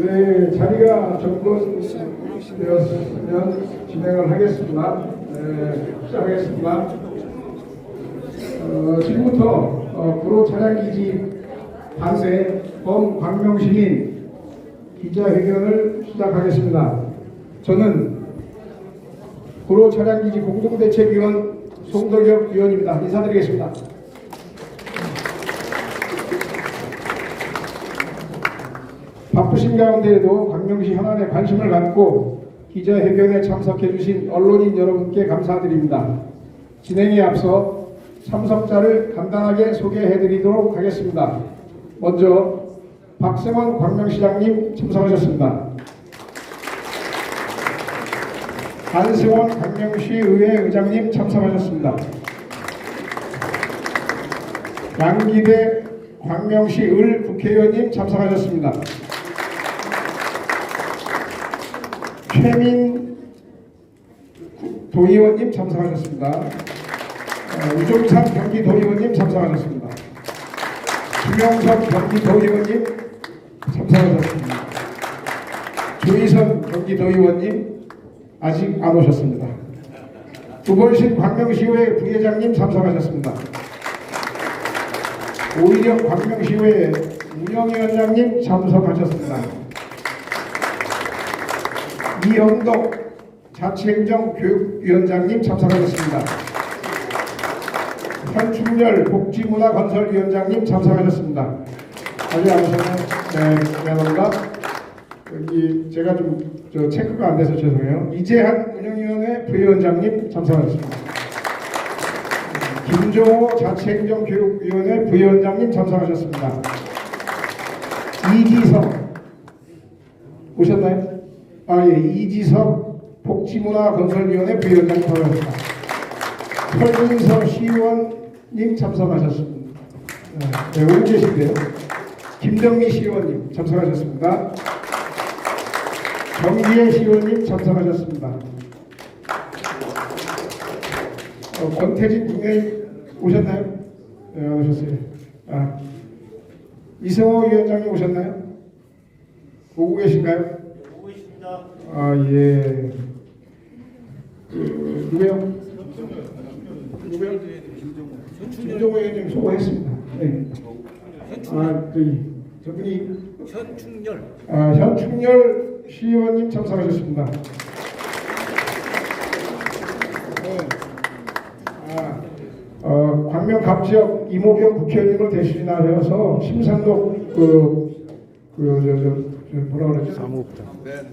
네, 자리가 정돈되었으면 진행을 하겠습니다. 시작하겠습니다. 지금부터 구로 차량기지 반대 범광명시민 기자회견을 시작하겠습니다. 저는 구로 차량기지 공동대책위원 송덕엽 위원입니다. 인사드리겠습니다. 바쁘신 가운데에도 광명시 현안에 관심을 갖고 기자회견에 참석해 주신 언론인 여러분께 감사드립니다. 진행에 앞서 참석자를 간단하게 소개해 드리도록 하겠습니다. 먼저 박승원 광명시장님 참석하셨습니다. 안승원 광명시의회 의장님 참석하셨습니다. 양기대 광명시을 국회의원님 참석하셨습니다. 최민 도의원님 참석하셨습니다. 우종산 경기도의원님 참석하셨습니다. 김영선 경기도의원님 참석하셨습니다. 조희선 경기도의원님 아직 안 오셨습니다. 우번신 광명시의회 부회장님 참석하셨습니다. 오희령 광명시의회 운영위원장님 참석하셨습니다. 이영덕 자치행정교육위원장님 참석하셨습니다. 현충렬 복지문화건설위원장님 참석하셨습니다. 아직 안 오셨나요? 네, 미안합니다. 여기 제가 좀 체크가 안 돼서 죄송해요. 이재한 운영위원회 부위원장님 참석하셨습니다. 김종호 자치행정교육위원회 부위원장님 참석하셨습니다. 이지성 오셨나요? 예, 이지석 복지문화건설위원회 부위원장님 참석하셨습니다. 설문서 시의원님 참석하셨습니다. 네, 오고 계신데요. 김정미 시의원님 참석하셨습니다. 정기혜 시의원님 참석하셨습니다. 권태진 국회의원 오셨나요? 네, 안 오셨어요. 이승호 위원장님 오셨나요? 오고 계신가요? 예. 누구요? 누구요? 김종호 의원님 수고했습니다. 네. 저분이 현충렬. 현충렬 시의원님 참석하셨습니다. 광명 갑지역 이모경 국회의원님을 대신하셔서 심상록 뭐라 그러죠? 사무국장.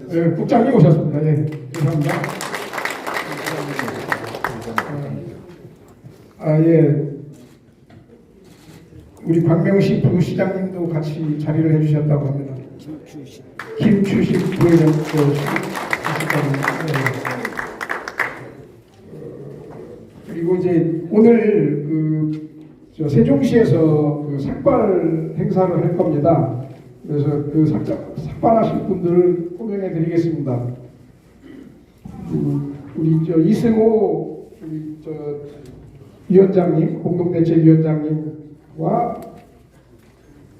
네, 국장님 오셨습니다. 예, 감사합니다. 예. 우리 광명시 부시장님도 같이 자리를 해주셨다고 합니다. 김추식 부회장 그리고 이제 오늘 세종시에서 삭발 행사를 할 겁니다. 그래서 삭발하실 분들을 호명해 드리겠습니다. 우리 이승호 위원장님, 공동대책위원장님과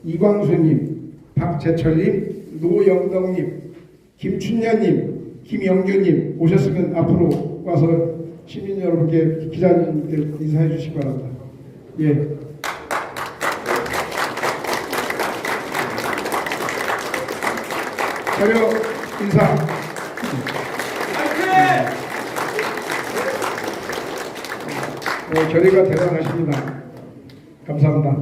이광수님, 박재철님, 노영덕님, 김춘년님, 김영규님 오셨으면 앞으로 와서 시민 여러분께 기자님들 인사해 주시기 바랍니다. 예. 자료 인사. 결의가 대단하십니다. 감사합니다.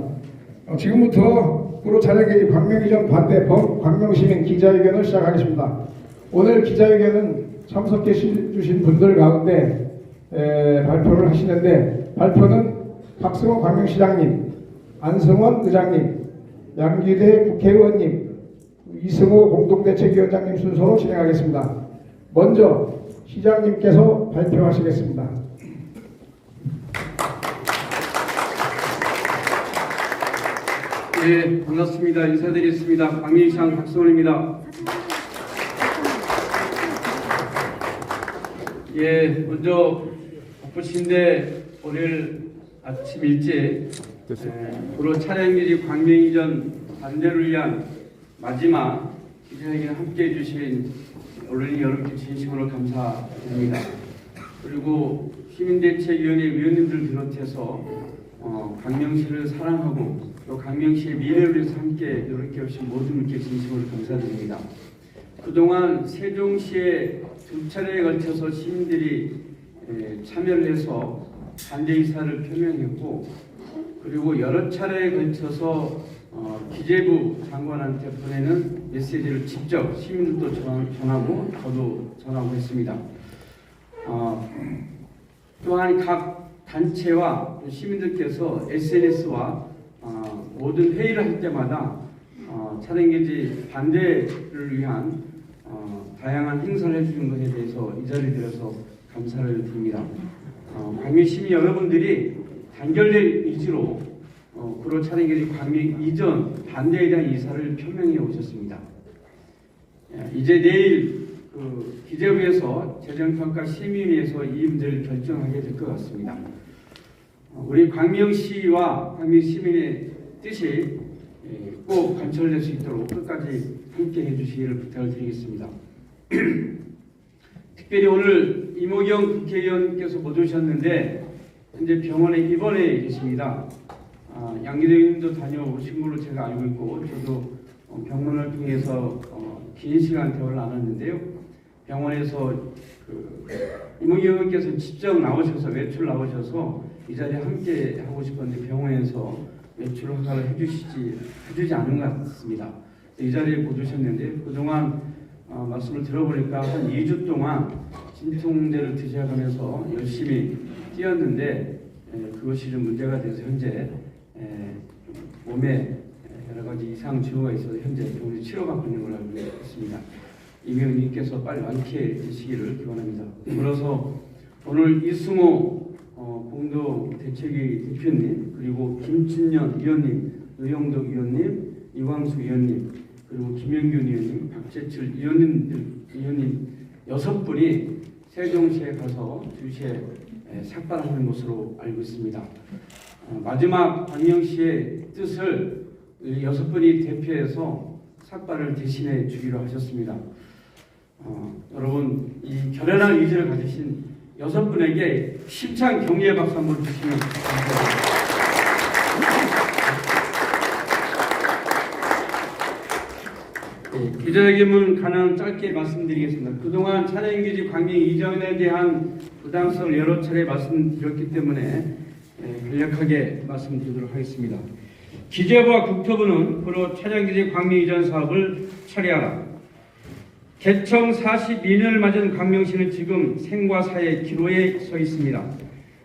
지금부터 구로 차량기지 광명이전 반대 광명시민 기자회견을 시작하겠습니다. 오늘 기자회견은 참석해 주신 분들 가운데 발표를 하시는데 발표는 박승원 광명시장님, 안승원 의장님, 양기대 국회의원님, 이승호 공동대책위원장님 순서로 진행하겠습니다. 먼저 시장님께서 발표하시겠습니다. 네, 반갑습니다. 인사드리겠습니다. 광명시장 박승원입니다. 예, 먼저 바쁘신데 오늘 아침 일찍 구로 차량기지 광명이전 반대를 위한 마지막 기자회견에 함께해 주신 언론인 여러분께 진심으로 감사드립니다. 그리고 시민대책위원회 위원님들 비롯해서 광명시를 사랑하고 또 광명시의 미래를 위해서 함께 노력해 오신 모든 분께 진심으로 감사드립니다. 그동안 세종시에 두 차례에 걸쳐서 시민들이 참여를 해서 반대 의사를 표명했고, 그리고 여러 차례에 걸쳐서 기재부 장관한테 보내는 메시지를 직접 시민들도 전하고 저도 전하고 했습니다. 또한 각 단체와 시민들께서 SNS와 모든 회의를 할 때마다 차량기지 반대를 위한 다양한 행사를 해주는 것에 대해서 이 자리에 들어서 감사를 드립니다. 광명 시민 여러분들이 단결된 의지로 구로 차량기지 광명 이전 반대에 대한 의사를 표명해 오셨습니다. 이제 내일 기재부에서 재정평가 심의위에서 이 문제를 결정하게 될 것 같습니다. 우리 광명시와 광명 시민의 뜻이 꼭 관철될 수 있도록 끝까지 함께 해주시기를 부탁을 드리겠습니다. 특별히 오늘 이모경 국회의원께서 못 오셨는데 현재 병원에 입원해 계십니다. 양기대님도 다녀오신 걸로 제가 알고 있고 저도 병원을 통해서 긴 시간 대화를 나눴는데요. 병원에서 이모경 의원께서 직접 나오셔서 외출 나오셔서 이 자리에 함께 하고 싶었는데 병원에서 외출 허가를 해주지 않은 것 같습니다. 이 자리에 못 오셨는데 그동안 말씀을 들어보니까 한 2주 동안 진통제를 드셔가면서 열심히 뛰었는데 그것이 좀 문제가 돼서 현재 몸에 여러 가지 이상 징후가 있어서 현재 병원에 치료받고 있는 걸로 알고 있습니다. 이명님께서 빨리 완쾌해 주시기를 기원합니다. 그래서 오늘 이승호 공동대책위 대표님, 그리고 김춘년 위원님, 의영덕 위원님, 이광수 위원님, 그리고 김영균 위원님, 박재철 위원님 6분이 세종시에 가서 2시에 삭발하는 것으로 알고 있습니다. 마지막 광명시의 뜻을 6분이 대표해서 삭발을 대신해 주기로 하셨습니다. 여러분, 이 결연한 의지를 가지신 6분에게 힘찬 격려의 박수 한번 주시면 감사합니다. 기자회견은 가능 짧게 말씀드리겠습니다. 그동안 차량기지 광명 이전에 대한 부당성을 여러 차례 말씀드렸기 때문에 간략하게 말씀드리도록 하겠습니다. 기재부와 국토부는 구로 차량기지 광명 이전 사업을 처리하라. 개청 42년을 맞은 광명시는 지금 생과 사의 기로에 서 있습니다.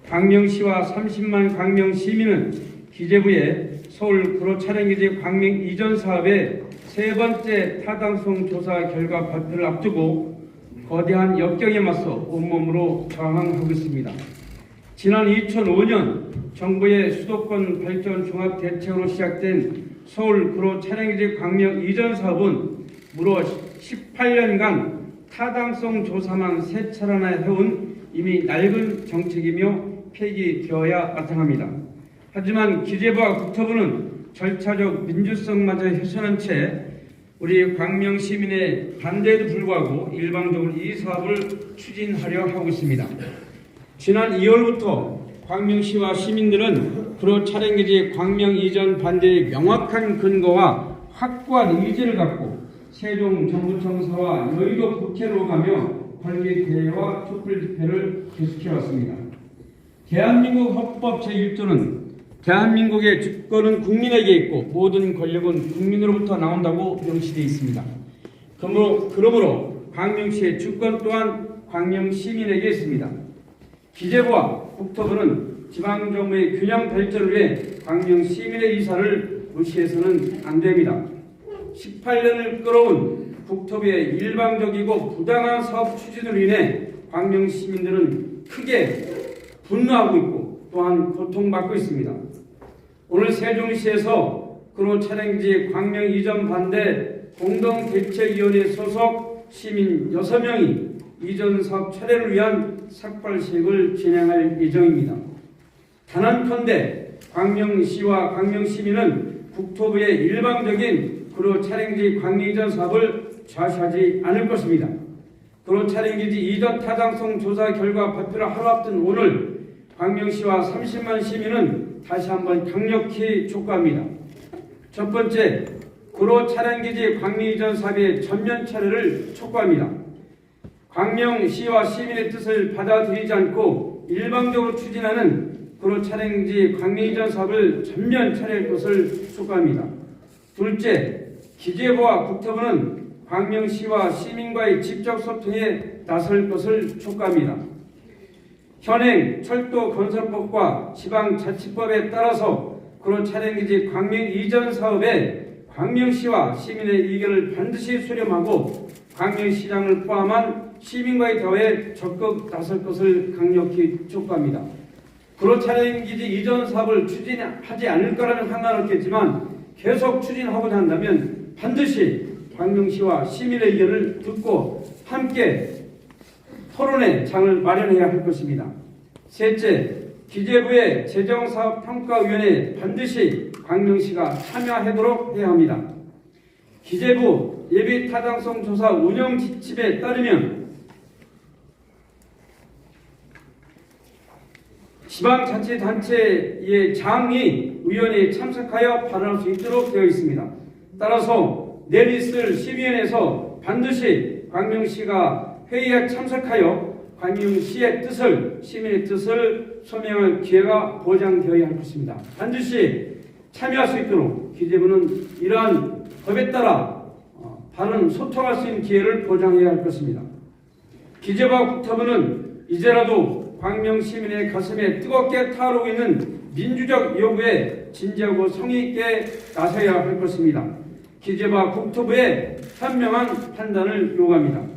광명시와 30만 광명 시민은 기재부의 서울 구로 차량기지 광명 이전 사업의 세 번째 타당성 조사 결과 발표를 앞두고 거대한 역경에 맞서 온몸으로 저항하고 있습니다. 지난 2005년 정부의 수도권 발전 종합 대책으로 시작된 서울 구로 차량기지 광명 이전 사업은 무려 18년간 타당성 조사만 3차례나 해온 이미 낡은 정책이며 폐기되어야 마땅합니다. 하지만 기재부와 국토부는 절차적 민주성마저 훼손한 채 우리 광명 시민의 반대에도 불구하고 일방적으로 이 사업을 추진하려 하고 있습니다. 지난 2월부터 광명시와 시민들은 구로 차량기지 광명 이전 반대의 명확한 근거와 확고한 의지를 갖고 세종 정부청사와 여의도 국회로 가며 관계 대회와 촛불 집회를 계속해왔습니다. 대한민국 헌법 제1조는 대한민국의 주권은 국민에게 있고 모든 권력은 국민으로부터 나온다고 명시되어 있습니다. 그러므로 광명시의 주권 또한 광명 시민에게 있습니다. 기재부와 국토부는 지방정부의 균형 발전을 위해 광명 시민의 의사를 무시해서는 안 됩니다. 18년을 끌어온 국토부의 일방적이고 부당한 사업 추진으로 인해 광명 시민들은 크게 분노하고 있고 또한 고통받고 있습니다. 오늘 세종시에서 구로 차량기지 광명 이전 반대 공동대책위원회 소속 시민 6명이 이전 사업 철회를 위한 삭발식을 진행할 예정입니다. 단언컨대 광명시와 광명시민은 국토부의 일방적인 구로 차량기지 광명 이전 사업을 좌시하지 않을 것입니다. 도로 촬영기지 이전 타당성 조사 결과 발표를 하루 앞둔 오늘 광명시와 30만 시민은 다시 한번 강력히 촉구합니다. 첫 번째, 도로 촬영기지 광명 이전 사업의 전면 철회를 촉구합니다. 광명시와 시민의 뜻을 받아들이지 않고 일방적으로 추진하는 도로 촬영기지 광명 이전 사업을 전면 철회할 것을 촉구합니다. 둘째, 기재부와 국토부는 광명시와 시민과의 직접 소통에 나설 것을 촉구합니다. 현행 철도건설법과 지방자치법에 따라서 도로 촬영기지 광명 이전 사업에 광명시와 시민의 의견을 반드시 수렴하고 광명시장을 포함한 시민과의 대화에 적극 나설 것을 강력히 촉구합니다. 도로 촬영기지 이전 사업을 추진하지 않을 거라면 상관없겠지만 계속 추진하고자 한다면 반드시 광명시와 시민의 의견을 듣고 함께 토론의 장을 마련해야 할 것입니다. 셋째, 기재부의 재정사업평가위원회에 반드시 광명시가 참여하도록 해야 합니다. 기재부 예비타당성 조사 운영 지침에 따르면 지방자치단체의 장이 위원회에 참석하여 발언할 수 있도록 되어 있습니다. 따라서 내일 있을 시의회에서 반드시 광명시가 회의에 참석하여 광명시의 뜻을, 시민의 뜻을 소명할 기회가 보장되어야 할 것입니다. 반드시 참여할 수 있도록 기재부는 이러한 법에 따라 바른 소통할 수 있는 기회를 보장해야 할 것입니다. 기재부와 국토부는 이제라도 광명 시민의 가슴에 뜨겁게 타오르고 있는 민주적 요구에 진지하고 성의 있게 나서야 할 것입니다. 기재부와 국토부의 현명한 판단을 요구합니다.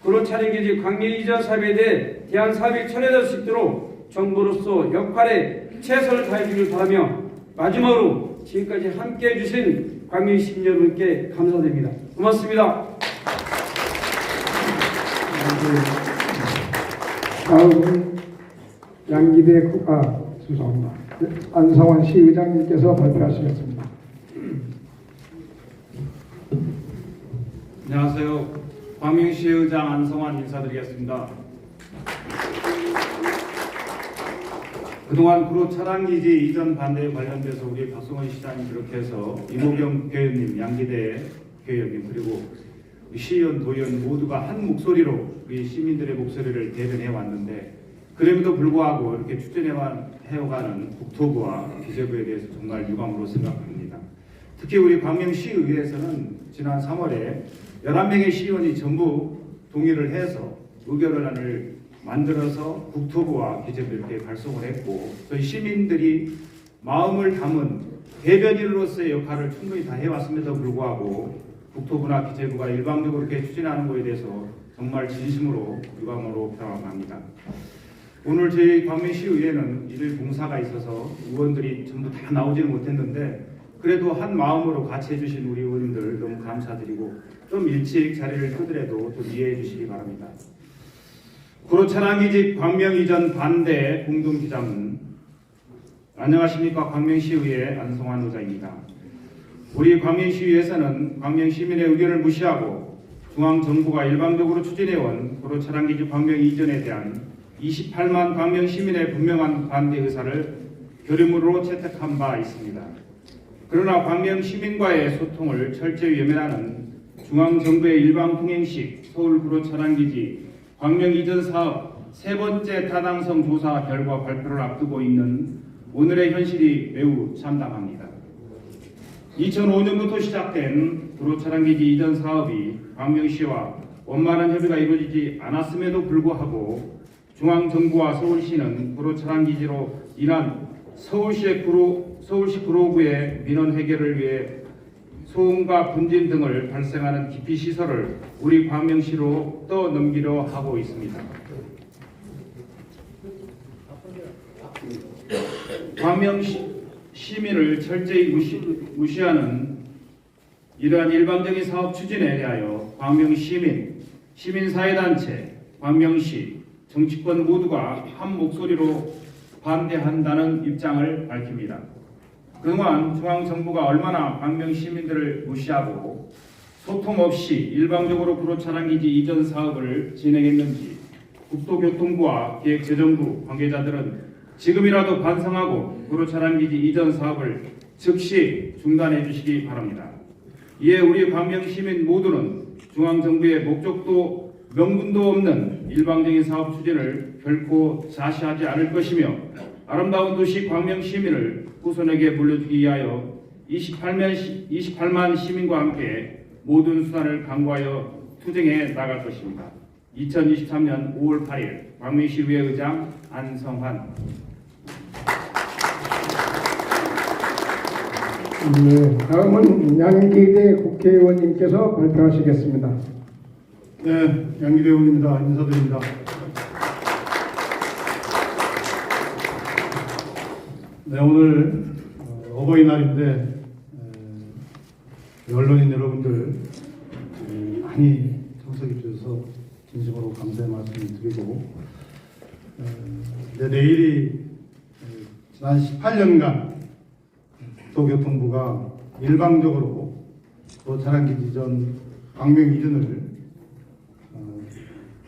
도로 촬영기지 광명 이전 사업에 대한 사업이 철회될 수 있도록 정부로서 역할에 최선을 다해주길 바라며 마지막으로 지금까지 함께해 주신 광명 시민 여러분께 감사드립니다. 고맙습니다. 다음은 양기대 죄송합니다. 안성환 시의장님께서 발표하시겠습니다. 안녕하세요. 광명시의장 안성환 인사드리겠습니다. 그동안 도로 차량기지 이전 반대에 관련돼서 우리 박성원 시장님 비롯해서 이모경 교회님, 양기대 교회님 그리고 우리 시의원, 도의원 모두가 한 목소리로 우리 시민들의 목소리를 대변해 왔는데 그럼에도 불구하고 이렇게 추진해가는 국토부와 기재부에 대해서 정말 유감으로 생각합니다. 특히 우리 광명시의회에서는 지난 3월에 11명의 시의원이 전부 동의를 해서 의결안을 만들어서 국토부와 기재부 이렇게 발송을 했고 저희 시민들이 마음을 담은 대변인으로서의 역할을 충분히 다 해왔음에도 불구하고 국토부나 기재부가 일방적으로 이렇게 추진하는 것에 대해서 정말 진심으로 유감으로 표명합니다. 오늘 저희 광명시의회는 일일 봉사가 있어서 의원들이 전부 다 나오지는 못했는데 그래도 한 마음으로 같이 해주신 우리 의원님들 너무 감사드리고 좀 일찍 자리를 뜨더라도 좀 이해해 주시기 바랍니다. 도로 차량기지 광명 이전 반대 공동기자문. 안녕하십니까. 광명시의회 안성환 의장입니다. 우리 광명시의회에서는 광명시민의 의견을 무시하고 중앙정부가 일방적으로 추진해온 도로 차량기지 광명 이전에 대한 28만 광명시민의 분명한 반대 의사를 결의문으로 채택한 바 있습니다. 그러나 광명시민과의 소통을 철저히 외면하는 중앙정부의 일방통행식 서울구로 차량기지 광명 이전 사업 세 번째 타당성 조사 결과 발표를 앞두고 있는 오늘의 현실이 매우 참담합니다. 2005년부터 시작된 도로 차량기지 이전 사업이 광명시와 원만한 협의가 이루어지지 않았음에도 불구하고 중앙정부와 서울시는 도로 차량기지로 인한 서울시 구로구의 민원 해결을 위해 소음과 분진 등을 발생하는 기피시설을 우리 광명시로 떠넘기려 하고 있습니다. 광명 시민을 철저히 무시하는 이러한 일방적인 사업 추진에 대하여 광명 시민, 시민사회단체, 광명시, 정치권 모두가 한 목소리로 반대한다는 입장을 밝힙니다. 그동안 중앙정부가 얼마나 광명 시민들을 무시하고 소통 없이 일방적으로 구로차량기지 이전 사업을 진행했는지 국토교통부와 기획재정부 관계자들은 지금이라도 반성하고 구로차량기지 이전 사업을 즉시 중단해 주시기 바랍니다. 이에 우리 광명시민 모두는 중앙정부의 목적도 명분도 없는 일방적인 사업 추진을 결코 자시하지 않을 것이며 아름다운 도시 광명시민을 후손에게 물려주기 위하여 28만 시민과 함께 모든 수단을 강구하여 투쟁해 나갈 것입니다. 2023년 5월 8일 광명시의회 의장 안성환. 네, 다음은 양기대 국회의원님께서 발표하시겠습니다. 네, 양기대 의원입니다. 인사드립니다. 네, 오늘 어버이날인데 언론인 여러분들 많이 참석해 주셔서 진심으로 감사의 말씀을 드리고 내일이 지난 18년간 국토교통부가 일방적으로 구로차량기지 전 광명 이전을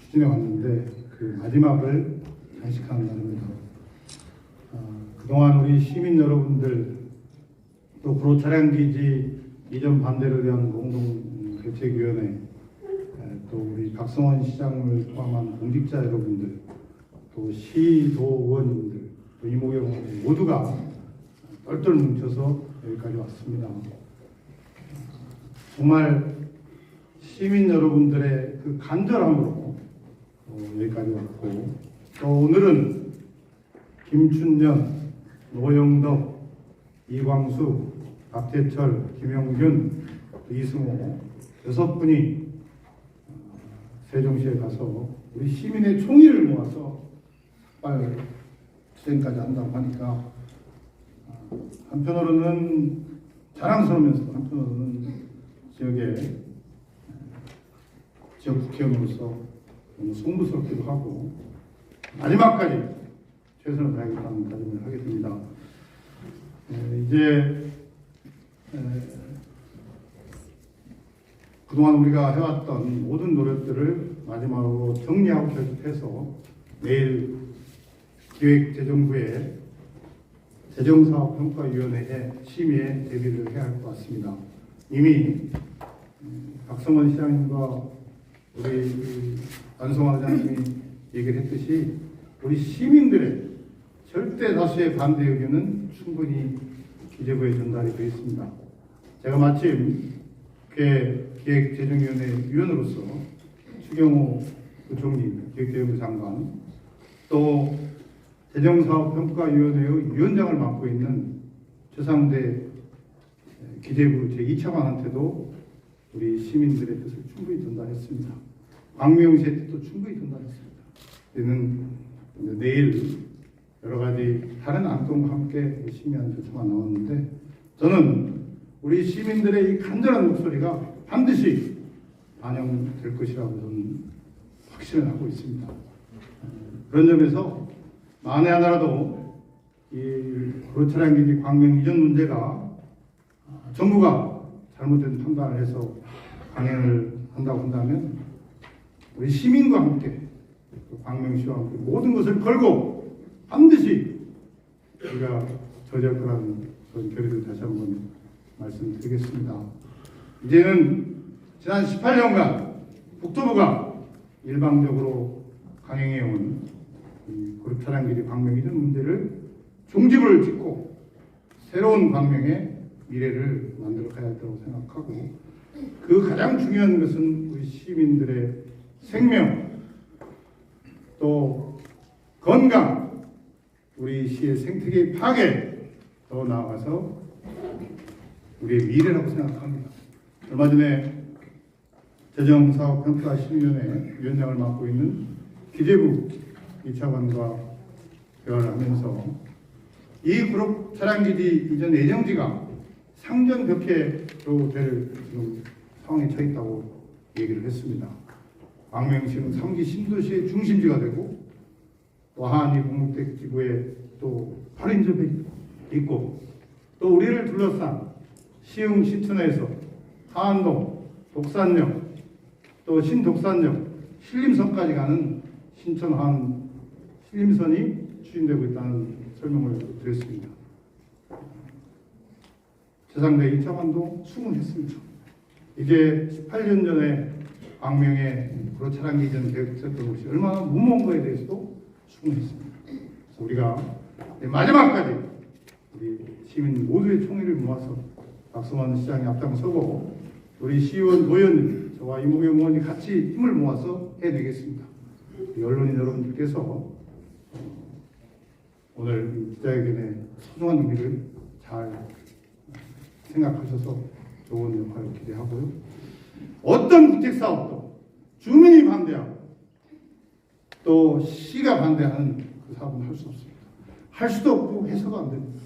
추진해 왔는데 그 마지막을 장식하는 날입니다. 그동안 우리 시민 여러분들 또 구로차량기지 이전 반대를 위한 공동대책위원회 또 우리 박성원 시장을 포함한 공직자 여러분들 또 시도의원님들 또 이모경 모두가 똘똘 뭉쳐서 여기까지 왔습니다. 정말 시민 여러분들의 그 간절함으로 여기까지 왔고 또 오늘은 김춘년, 노영덕, 이광수, 박태철, 김영균, 이승호 6분이 세종시에 가서 우리 시민의 총의를 모아서 빨리 투쟁까지 한다고 하니까 한편으로는 자랑스러우면서도 한편으로는 지역 국회의원으로서 너무 송구스럽기도 하고 마지막까지 최선을 다하겠다는 다짐을 하게 됩니다. 이제 그동안 우리가 해왔던 모든 노력들을 마지막으로 정리하고 결집해서 내일 기획재정부의 재정사업평가위원회에 심의에 대비를 해야 할 것 같습니다. 이미 박성원 시장님과 우리 안성환 의장님이 얘기를 했듯이 우리 시민들의 절대 다수의 반대 의견은 충분히 기재부에 전달이 되어 있습니다. 제가 마침 기획재정위원회 위원으로서 추경호 부총리, 기획재정부 장관, 또 재정사업평가위원회의 위원장을 맡고 있는 최상대 기재부 제2차관한테도 우리 시민들의 뜻을 충분히 전달했습니다. 광명시의 뜻도 충분히 전달했습니다. 이는 내일 여러 가지 다른 안건과 함께 심의하는 절차가 나왔는데 저는 우리 시민들의 이 간절한 목소리가 반드시 반영될 것이라고 저는 확신을 하고 있습니다. 그런 점에서 만에 하나라도 이 구로차량기지 광명 이전 문제가 정부가 잘못된 판단을 해서 강행을 한다고 한다면 우리 시민과 함께 광명시와 함께 모든 것을 걸고 반드시 우리가 저지할 거라는 그런 결의를 다시 한번 말씀드리겠습니다. 이제는 지난 18년간 국토부가 일방적으로 강행해온 구로차량기지 광명 이전 문제를 종집을 짓고 새로운 광명의 미래를 만들어 가야 한다고 생각하고 그 가장 중요한 것은 우리 시민들의 생명 또 건강 우리 시의 생태계 파괴 더 나아가서 우리의 미래라고 생각합니다. 얼마 전에 재정사업평가심의위원회 위원장을 맡고 있는 기재부 이차관과 대화를 하면서 이 구로차량기지 이전 예정지가 상전벽해로 될 지금 상황에 처해 있다고 얘기를 했습니다. 광명시는 3기 신도시의 중심지가 되고 또 하안이 공목택 지구에 또 8인접에 있고 또 우리를 둘러싼 시흥 시천에서 하안동 독산역, 또 신독산역, 신림선까지 가는 신천항 신림선이 추진되고 있다는 설명을 드렸습니다. 제상대 1차관도 수긍했습니다. 이게 18년 전에 광명의 구로 차량기 이전 계획했던 것이 얼마나 무모한 거에 대해서도 수긍했습니다. 그래서 우리가 마지막까지 우리 시민 모두의 총의를 모아서 박성환 시장이 앞장서고 우리 시의원, 노의원님, 저와 이모경 의원이 같이 힘을 모아서 해내겠습니다. 우리 언론인 여러분들께서 오늘 기자회견의 소중한 의미를 잘 생각하셔서 좋은 역할을 기대하고요. 어떤 국책사업도 주민이 반대하고 또 시가 반대하는 그 사업은 할 수 없습니다. 할 수도 없고 해서도 안 됩니다.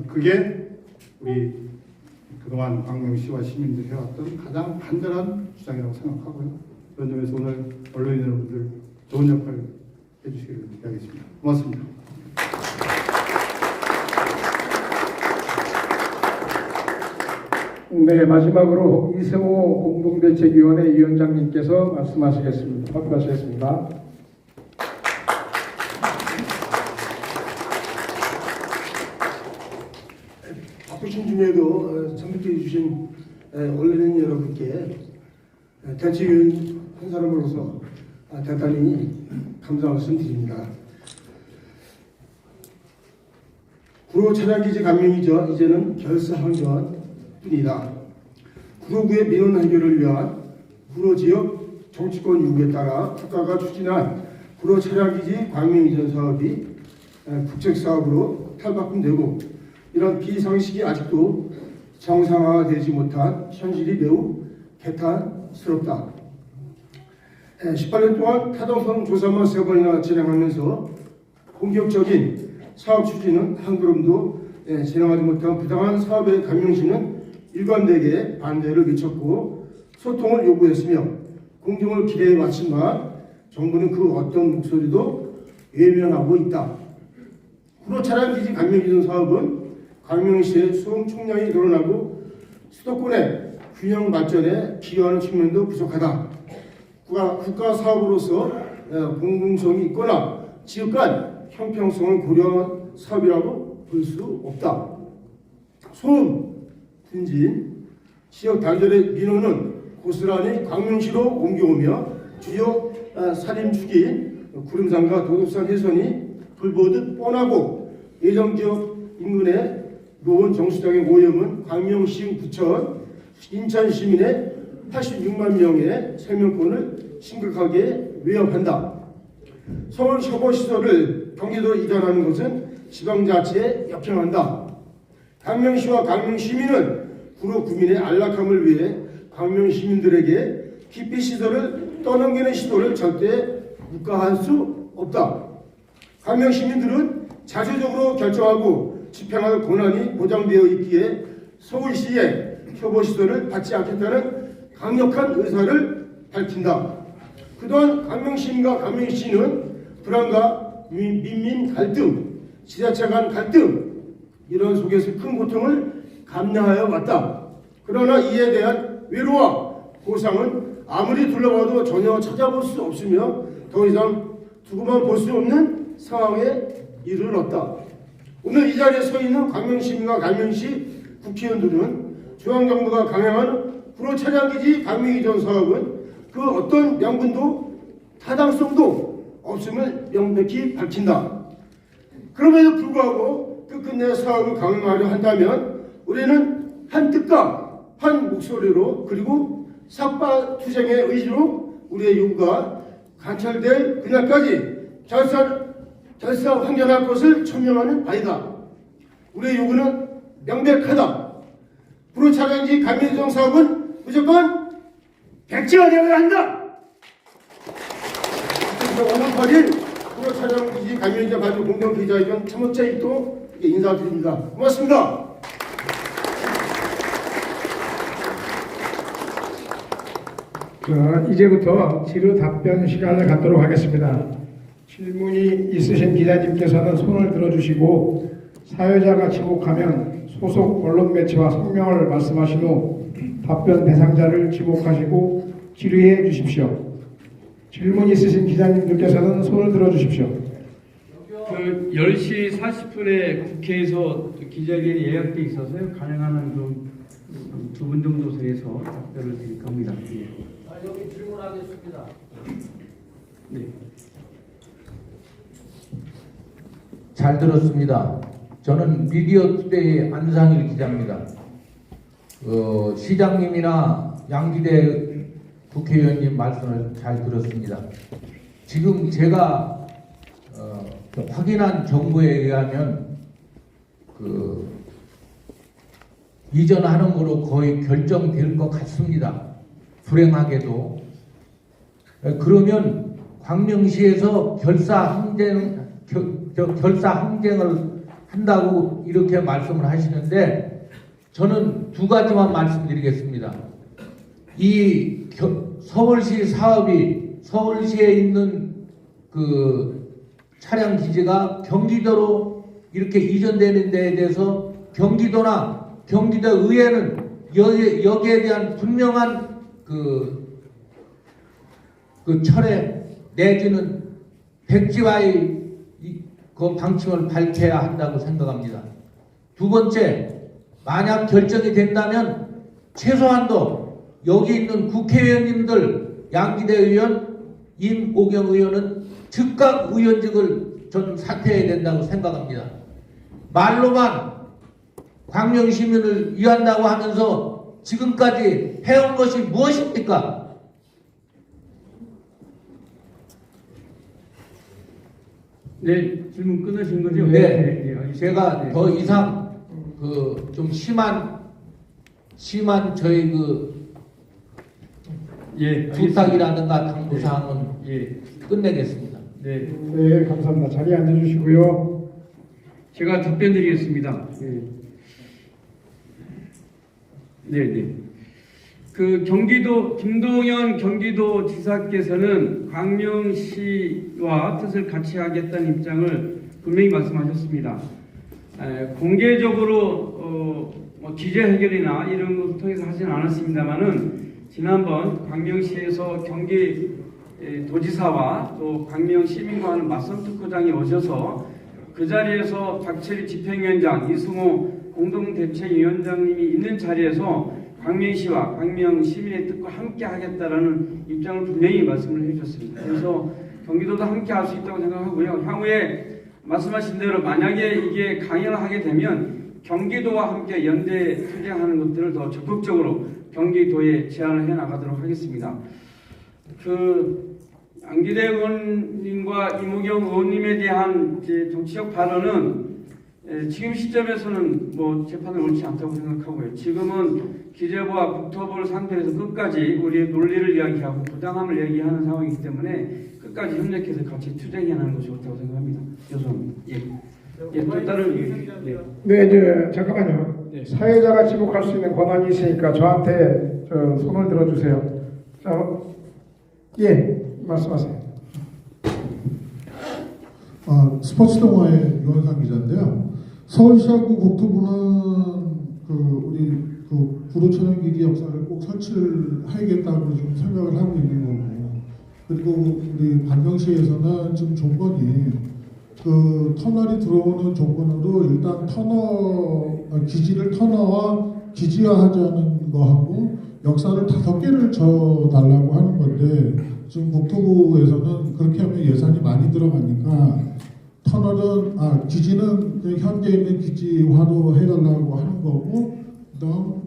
그게 우리 그동안 광명시와 시민들이 해왔던 가장 간절한 주장이라고 생각하고요. 그런 점에서 오늘 언론인 여러분들 좋은 역할 해주시기를 기대하겠습니다. 고맙습니다. 네, 마지막으로 이승호 공동대책위원회 위원장님께서 말씀하시겠습니다. 발표하시겠습니다. 바쁘신 중에도 참석해 주신 언론인 여러분께 대책위원 한 사람으로서 대단히 감사 말씀드립니다. 구로 차량기지 감명이죠. 이제는 결사항전뿐이다. 구로구의 민원 해결을 위한 구로 지역 정치권 요구에 따라 국가가 추진한 구로 차량기지 광명 이전 사업이 국책 사업으로 탈바꿈되고 이런 비상식이 아직도 정상화되지 못한 현실이 매우 개탄스럽다. 18년 동안 타당성 조사만 3번이나 진행하면서 본격적인 사업 추진은 한 걸음도 진행하지 못한 부당한 사업의 강명시는 일관되게 반대를 미쳤고 소통을 요구했으며 공정을 기대해 왔지만 정부는 그 어떤 목소리도 외면하고 있다. 구로 차량기지 강명기준 사업은 광명시의 수용 총량이 늘어나고 수도권의 균형 발전에 기여하는 측면도 부족하다. 국가 사업으로서 공공성이 있거나 지역 간 형평성을 고려한 사업이라고 볼 수 없다. 소음, 분진, 지역 단절의 민원은 고스란히 광명시로 옮겨오며 주요 산림축인 구름산과 도곡산 해선이 불보듯 뻔하고 예정지역 인근의 노원 정수장의 오염은 광명시 부천 인천 시민의 86만 명의 생명권을 심각하게 위협한다. 서울 셔버시설을 경기도로 이전하는 것은 지방자치에 역행한다. 광명시와 광명시민은 구로 구민의 안락함을 위해 광명시민들에게 기피시설을 떠넘기는 시도를 절대 묵과할 수 없다. 광명시민들은 자주적으로 결정하고 집행할 권한이 보장되어 있기에 서울시의 셔버시설을 받지 않겠다는 강력한 의사를 밝힌다. 그동안 광명시민과 광명시는 불안과 민민 갈등, 지자체 간 갈등 이런 속에서 큰 고통을 감내하여 왔다. 그러나 이에 대한 위로와 보상은 아무리 둘러봐도 전혀 찾아볼 수 없으며 더 이상 두고만 볼 수 없는 상황에 이르렀다. 오늘 이 자리에 서 있는 광명시민과 광명시 국회의원들은 중앙정부가 강행하는 구로 차량기지 광명 이전 사업은 그 어떤 명분도 타당성도 없음을 명백히 밝힌다. 그럼에도 불구하고 끝끝내 사업을 강행하려 한다면 우리는 한 뜻과 한 목소리로 그리고 삭발투쟁의 의지로 우리의 요구가 관철될 그날까지 결사항전할 것을 천명하는 바이다. 우리의 요구는 명백하다. 구로 차량지 감면정 사업은 무조건 백지가 되어야 한다. 그래서 오늘 8일 구로 차량지 감면정 가지고 공동기자회견 참석자 입도 인사드립니다. 고맙습니다. 이제부터 질의 답변 시간을 갖도록 하겠습니다. 질문이 있으신 기자님께서는 손을 들어주시고 사회자가 지목하면 소속 언론 매체와 성명을 말씀하신 후 답변 대상자를 지목하시고 질의해 주십시오. 질문 있으신 기자님들께서는 손을 들어 주십시오. 그 10시 40분에 국회에서 기자회견이 예약돼 있어서요. 가능한 한 두 분 정도 선에서 답변을 드릴 겁니다. 예. 여기 질문하겠습니다. 네. 잘 들었습니다. 저는 미디어투데이 안상일 기자입니다. 시장님이나 양기대 국회의원님 말씀을 잘 들었습니다. 지금 제가 확인한 정보에 의하면 이전하는 거로 거의 결정될 것 같습니다. 불행하게도. 그러면 광명시에서 결사항쟁을 한다고 이렇게 말씀을 하시는데 저는 두 가지만 말씀드리겠습니다. 이 서울시 사업이 서울시에 있는 그 차량 기지가 경기도로 이렇게 이전되는 데에 대해서 경기도나 경기도 의회는 여기에 대한 분명한 그 철회 내지는 백지화의 그 방침을 밝혀야 한다고 생각합니다. 두 번째, 만약 결정이 된다면 최소한도 여기 있는 국회의원님들 양기대 의원, 임오경 의원은 즉각 의원직을 저는 사퇴해야 된다고 생각합니다. 말로만 광명 시민을 위한다고 하면서 지금까지 해온 것이 무엇입니까? 네, 질문 끊으신 거죠? 네. 알겠습니다. 제가 네. 더 이상 좀 심한 저희 예, 부탁이라든가 당부사항은 예, 끝내겠습니다. 네. 네, 감사합니다. 자리에 앉아주시고요. 제가 답변 드리겠습니다. 네. 그 김동연 경기도지사께서는 광명시와 뜻을 같이 하겠다는 입장을 분명히 말씀하셨습니다. 공개적으로 기재 해결이나 이런 것을 통해서 하지는 않았습니다만은 지난번 광명시에서 경기도지사와 또 광명시민과 하는 맞선 특구장에 오셔서 그 자리에서 박철희 집행위원장, 이승호 공동대책위원장님이 있는 자리에서 광명시와 광명시민의 뜻과 함께 하겠다라는 입장을 분명히 말씀을 해주셨습니다. 그래서 경기도도 함께 할 수 있다고 생각하고요. 향후에 말씀하신 대로 만약에 이게 강행을 하게 되면 경기도와 함께 연대 투쟁하는 것들을 더 적극적으로 경기도에 제안을 해나가도록 하겠습니다. 양기대 의원님과 이모경 의원님에 대한 정치적 발언은 지금 시점에서는 재판을 옳지 않다고 생각하고요. 지금은 기재부와 국토부를 상대해서 끝까지 우리의 논리를 이야기하고 부당함을 얘기하는 상황이기 때문에 끝까지 협력해서 같이 투쟁해나가는 것이 좋다고 생각합니다. 죄송합니다. 또 다른 네, 이제 잠깐만요. 네. 사회자가 지목할 수 있는 권한이 있으니까 저한테 손을 들어주세요. 자, 말씀하세요. 스포츠 동아의 유원상 기자인데요. 서울시하고 국토부는 우리 구로 촬영기지 역사를 꼭 설치를 하겠다고 지금 생각을 하고 있는 거고, 그리고 우리 반경시에서는 지금 조건이 터널이 들어오는 조건으로 일단 기지를 터널화 기지화하자는 거하고 역사를 5개를 져달라고 하는 건데, 지금 국토부에서는 그렇게 하면 예산이 많이 들어가니까 기지는 현재 있는 기지화로 해달라고 하는 거고, 그다음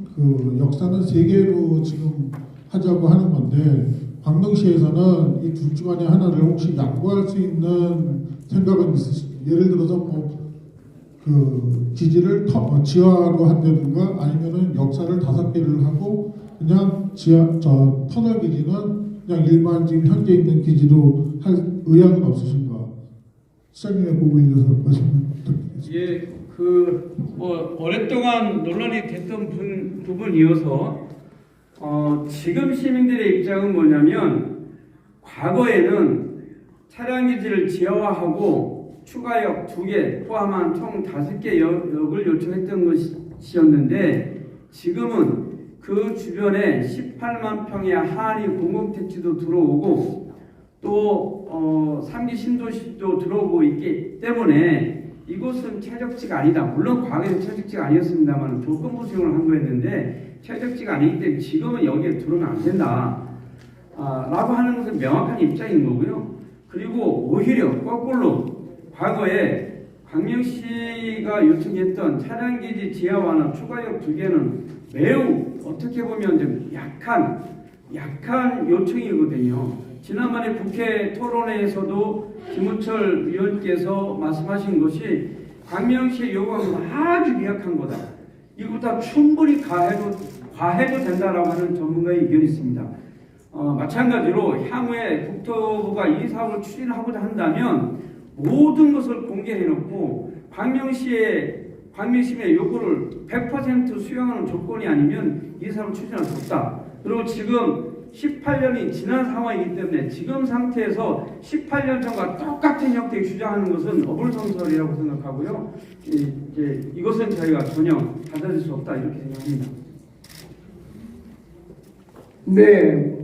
역사는 3개로 지금 하자고 하는 건데, 광명시에서는 이 둘 중 안에 하나를 혹시 양보할 수 있는 생각은 있으십니까? 예를 들어서 기지를 지하로 한다든가 아니면은 역사를 5개를 하고 그냥 터널 기지는 그냥 일반 지금 현재 있는 기지로 할 의향은 없으신가? 시장님의 보고 있는 말씀 부탁드리겠습니다. 오랫동안 논란이 됐던 부분이어서 지금 시민들의 입장은 뭐냐면, 과거에는 차량기지를 지하화하고 추가역 2개 포함한 총 5개 역을 요청했던 것이었는데, 지금은 그 주변에 18만 평의 한이 공공택지도 들어오고 또 3기 신도시도 들어오고 있기 때문에 이곳은 최적지가 아니다. 물론 과거에는 최적지가 아니었습니다만 조건부 수용을 한 거였는데 최적지가 아니기 때문에 지금은 여기에 들어오면 안 된다. 라고 하는 것은 명확한 입장인 거고요. 그리고 오히려 거꾸로 과거에 광명시가 요청했던 차량기지 지하화나 추가역 2개는 매우 어떻게 보면 좀 약한 요청이거든요. 지난번에 국회 토론회에서도 김우철 위원께서 말씀하신 것이 광명시의 요구가 아주 미약한 거다. 이거보다 충분히 과해도 된다라고 하는 전문가의 의견이 있습니다. 마찬가지로 향후에 국토부가 이 사업을 추진하고자 한다면 모든 것을 공개해놓고 광명시의 요구를 100% 수용하는 조건이 아니면 이 사업을 추진할 수 없다. 그리고 지금 18년이 지난 상황이기 때문에 지금 상태에서 18년 전과 똑같은 형태의 주장하는 것은 어불성설이라고 생각하고요. 이것은 저희가 전혀 받아들일 수 없다 이렇게 생각합니다. 네,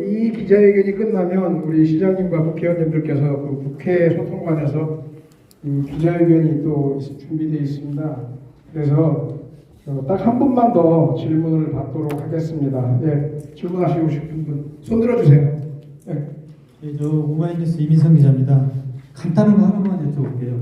이 기자회견이 끝나면 우리 시장님과 국회의원님들께서 그 국회 소통관에서 기자회견이 또 준비되어 있습니다. 그래서 딱 한 분만 더 질문을 받도록 하겠습니다. 네, 질문하시고 싶은 분 손 들어주세요. 네. 네, 저 오마이뉴스 이민성 기자입니다. 간단한 거 하나만 여쭤볼게요.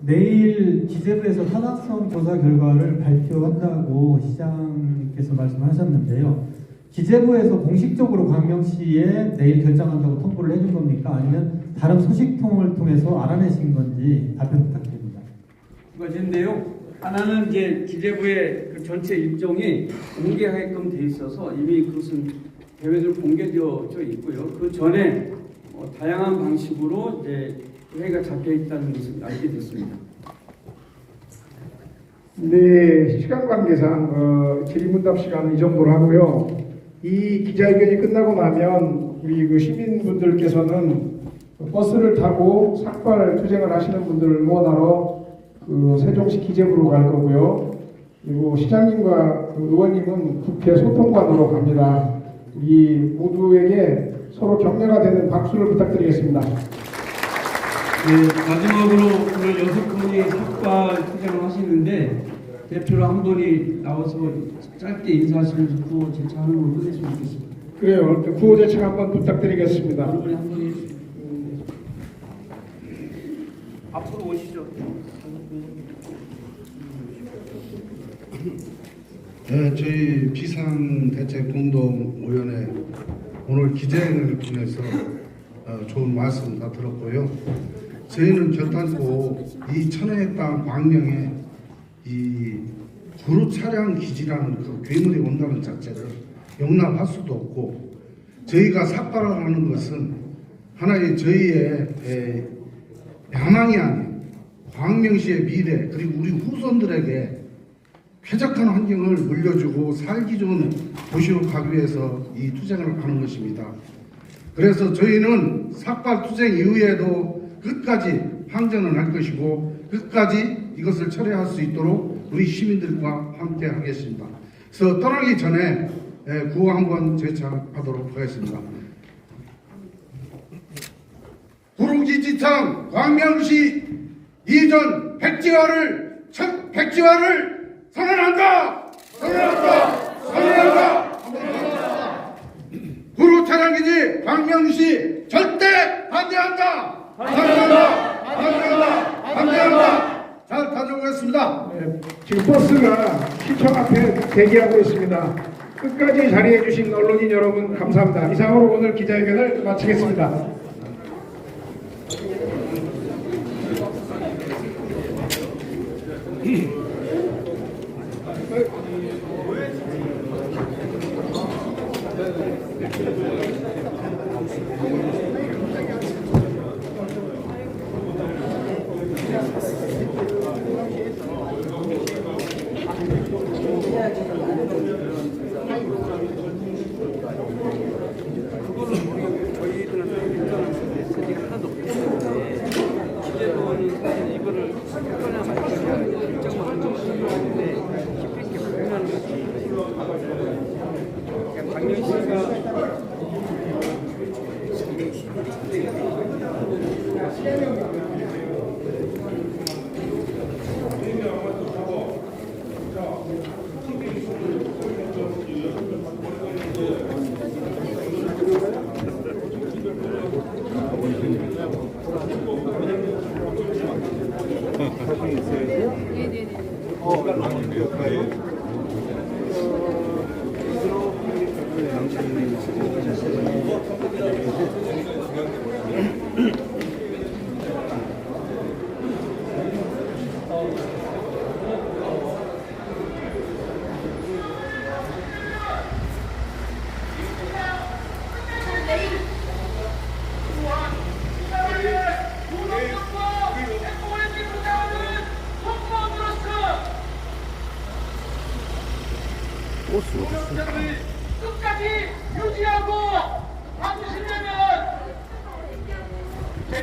내일 기재부에서 타당성 조사 결과를 발표한다고 시장님께서 말씀하셨는데요. 기재부에서 공식적으로 광명시에 내일 결정한다고 통보를 해준 겁니까? 아니면 다른 소식통을 통해서 알아내신 건지 답변 부탁드립니다. 두 가지인데요. 하나는 이제 기재부의 그 전체 일정이 공개하게끔 돼 있어서 이미 그것은 대회적으로 공개되어 있고요. 그 전에 다양한 방식으로 이제 회의가 잡혀 있다는 것을 알게 됐습니다. 네, 시간 관계상 질의응답 시간은 이 정도로 하고요. 이 기자회견이 끝나고 나면 우리 그 시민분들께서는 버스를 타고 삭발 투쟁을 하시는 분들을 응원하러 그 세종시 기재부로 갈 거고요. 그리고 시장님과 그 의원님은 국회 소통관으로 갑니다. 우리 모두에게 서로 격려가 되는 박수를 부탁드리겠습니다. 네, 마지막으로 오늘 6분이 삭발 투쟁을 하시는데 대표로 한 분이 나와서 짧게 인사하시면 좋고 제차하는 걸로 끝냈으면 좋겠습니다. 그래요. 구호 제청 한번 부탁드리겠습니다. 한 분이 앞으로 오시죠. 네, 저희 비상대책공동위원회 오늘 기자회견을 통해서 좋은 말씀 다 들었고요. 저희는 결단코 이 천혜의 땅 광명에 이 구루 차량 기지라는 그 괴물이 온다는 자체를 용납할 수도 없고, 저희가 삭발을 하는 것은 하나의 저희의 야망이 아닌 광명시의 미래 그리고 우리 후손들에게 쾌적한 환경을 물려주고 살기 좋은 도시로 가기 위해서 이 투쟁을 하는 것입니다. 그래서 저희는 삭발 투쟁 이후에도 끝까지 항전을 할 것이고 끝까지 이것을 철회할 수 있도록 우리 시민들과 함께 하겠습니다. 그래서 떠나기 전에 구호 한번 제청하도록 하겠습니다. 구루기지청 광명시 이전 백지화를 선언한다! 구루 차량기지 광명시 절대 반대한다! 반대한다! 잘 다녀오겠습니다. 네, 지금 버스가 시청 앞에 대기하고 있습니다. 끝까지 자리해 주신 언론인 여러분 감사합니다. 이상으로 오늘 기자회견을 마치겠습니다. 이거를 사건이나 말이야 일정만 한 적이 있는데 집행기 불면하는 것이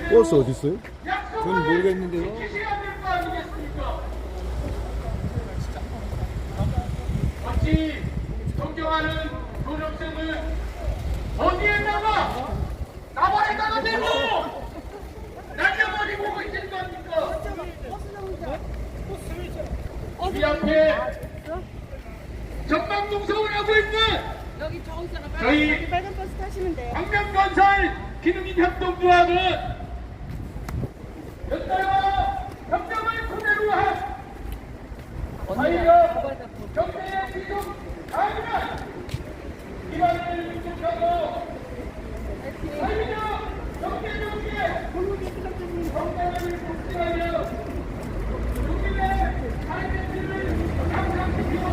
버스 어디 있어요? 저는 모르겠는데요. 어찌 존경하는 노력생을 어디에다가 나발에다가 내고 날려버리고 있는 겁니까? 이 앞에 전방동성을 하고 있는 여기 저기서 저희 빨간 버스 타시면 돼요. 광명건설 기능인 협동조합은 연달아 협정을 토대로 한 사회적 경제의 지속 가능한 기반을 구축하고 사회적 경제적인 성장을 촉진하며 국민의 삶의 질을 향상시키고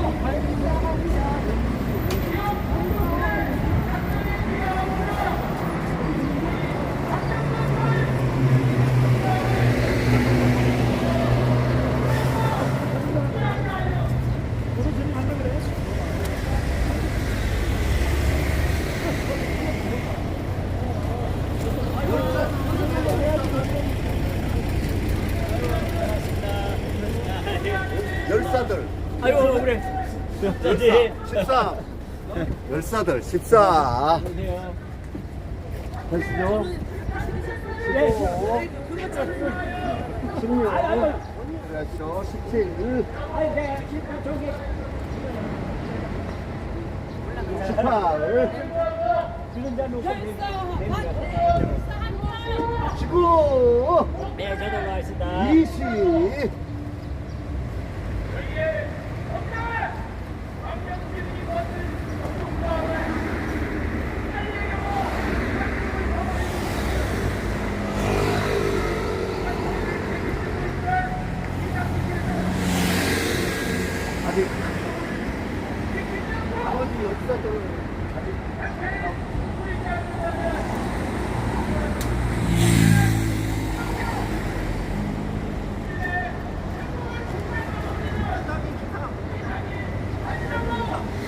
열사들. 아유 그래. 14. 열사들 14. 하시죠. 15. 16. 그렇죠. 17. 18. 19. 네, 저도 나왔습니다. 20. 아직 아버지 역사도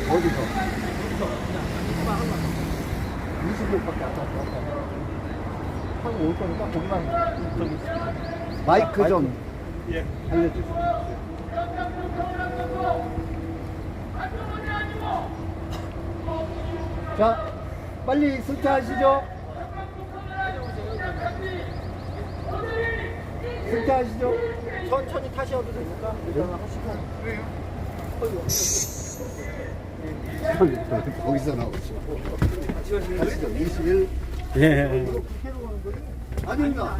어디서? 20명밖에 안 왔어. 하고 올 거니까 거기만 마이크 좀 알려주세요. 자, 빨리 승차하시죠. 승차하시죠. 천천히 타셔도 됩니까? 일단 하시고. 거기서 나오시고. 하시죠. 21. 예. 아닙니다.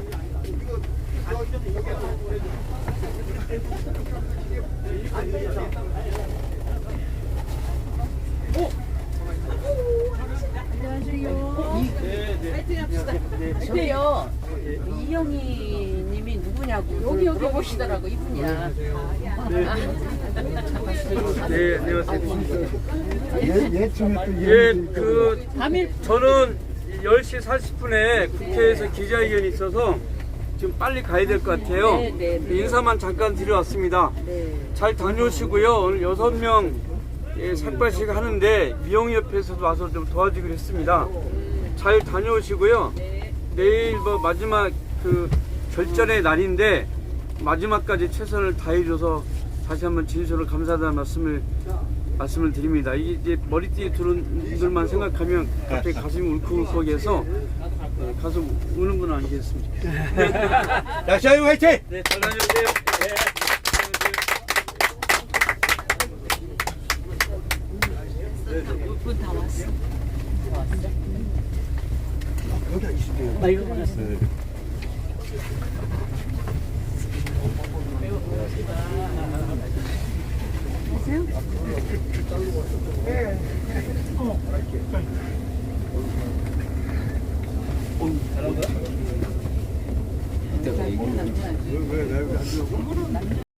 파이팅 합시다. 근데요, 이영희 님이 누구냐고 물어보시더라고, 이분이야. 네, 안녕하세요. 예측했던 예, 저는 10시 40분에 국회에서 기자회견이 있어서 지금 빨리 가야 될 것 같아요. 네. 인사만 잠깐 드려왔습니다. 네. 잘 다녀오시고요. 오늘 6명 삭발식 하는데 미용협회에서도 와서 좀 도와주기로 했습니다. 잘 다녀오시고요. 내일 마지막 결전의 날인데 마지막까지 최선을 다해줘서 다시 한번 진심으로 감사하다는 말씀을 드립니다. 이게 머리띠에 두른 분들만 생각하면 갑자기 가슴이 울컥울컥해서 가서 우는 분 안 계셨습니다. 약샤이 화이팅! 네, 잘 다녀오세요. 분 다 왔어. 잘한 거야?